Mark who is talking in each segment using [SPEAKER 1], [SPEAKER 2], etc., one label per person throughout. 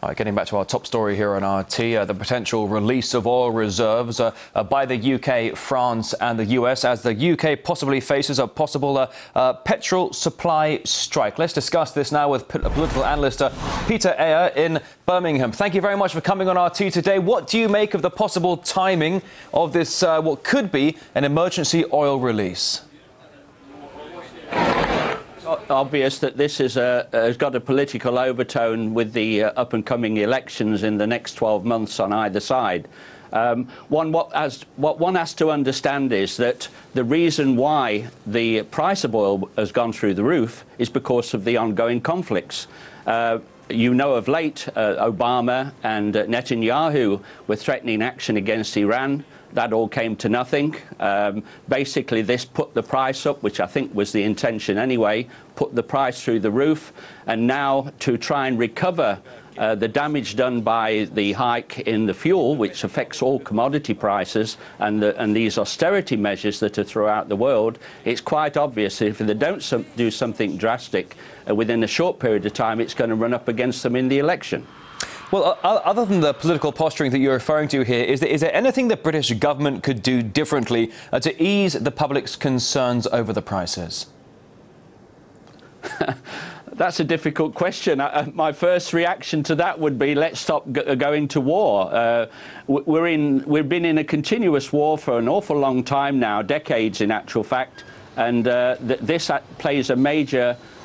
[SPEAKER 1] All right, getting back to our top story here on RT, the potential release of oil reserves by the UK, France and the US as the UK possibly faces a possible petrol supply strike. Let's discuss this now with political analyst Peter Eyre in Birmingham. Thank you very much for coming on RT today. What do you make of the possible timing of this, what could be an emergency oil release?
[SPEAKER 2] Obvious that this is has got a political overtone with the up-and-coming elections in the next 12 months on either side. What one has to understand is that the reason why the price of oil has gone through the roof is because of the ongoing conflicts. You know, of late, Obama and Netanyahu were threatening action against Iran. That all came to nothing. Basically, this put the price up, which I think was the intention anyway, put the price through the roof. And now, to try and recover the damage done by the hike in the fuel, which affects all commodity prices, and these austerity measures that are throughout the world, it's quite obvious that if they don't do something drastic within a short period of time, it's going to run up against them in the election.
[SPEAKER 1] Well, other than the political posturing that you're referring to here, is there anything the British government could do differently to ease the public's concerns over the prices?
[SPEAKER 2] That's a difficult question. My first reaction to that would be, let's stop going to war. We've been in a continuous war for an awful long time now, decades in actual fact, and this plays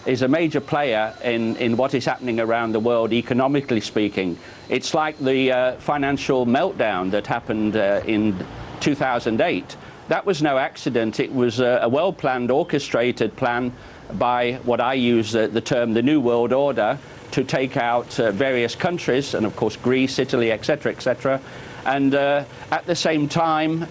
[SPEAKER 2] is a major player in what is happening around the world, economically speaking. It's like the financial meltdown that happened in 2008. That was no accident. It was a well-planned, orchestrated plan by what I use the term the New World Order to take out various countries, and of course Greece, Italy, etc., and at the same time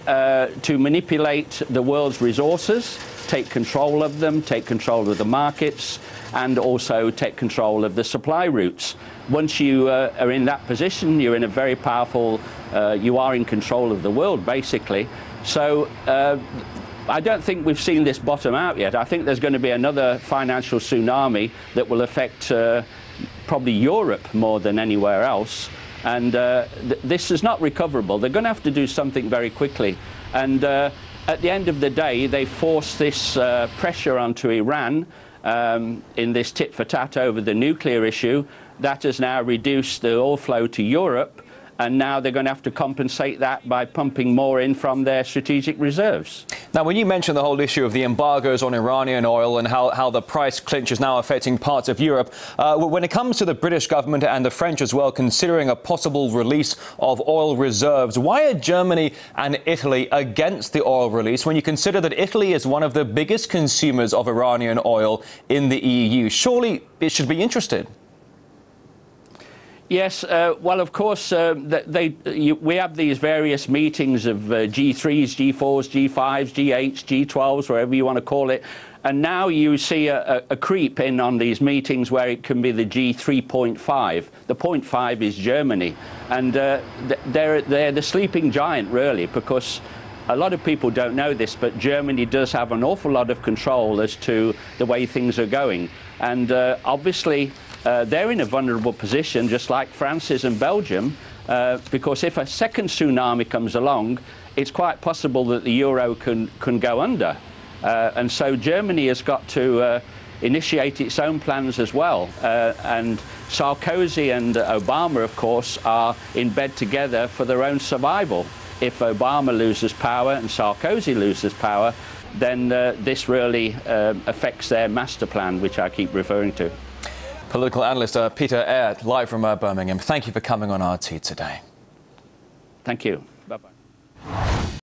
[SPEAKER 2] to manipulate the world's resources, take control of them, take control of the markets, and also take control of the supply routes. Once you are in that position, you're in a very powerful, you are in control of the world, basically. So I don't think we've seen this bottom out yet. I think there's going to be another financial tsunami that will affect probably Europe more than anywhere else. And this is not recoverable. They're going to have to do something very quickly. And at the end of the day, they force this pressure onto Iran in this tit-for-tat over the nuclear issue. That has now reduced the oil flow to Europe, and now they're going to have to compensate that by pumping more in from their strategic reserves.
[SPEAKER 1] Now, when you mention the whole issue of the embargoes on Iranian oil and how the price clinch is now affecting parts of Europe, when it comes to the British government and the French as well, considering a possible release of oil reserves, why are Germany and Italy against the oil release when you consider that Italy is one of the biggest consumers of Iranian oil in the EU? Surely it should be interested.
[SPEAKER 2] Yes, well, of course, we have these various meetings of G3s, G4s, G5s, G8s, G12s, whatever you want to call it. And now you see a creep in on these meetings where it can be the G3.5. The 0.5 is Germany. And they're the sleeping giant, really, because a lot of people don't know this, but Germany does have an awful lot of control as to the way things are going. And obviously, they're in a vulnerable position, just like France is and Belgium, because if a second tsunami comes along, it's quite possible that the euro can go under. And so Germany has got to initiate its own plans as well. And Sarkozy and Obama, of course, are in bed together for their own survival. If Obama loses power and Sarkozy loses power, then this really affects their master plan, which I keep referring to.
[SPEAKER 1] Political analyst Peter Eyre, live from Birmingham. Thank you for coming on RT today.
[SPEAKER 2] Thank you. Bye-bye.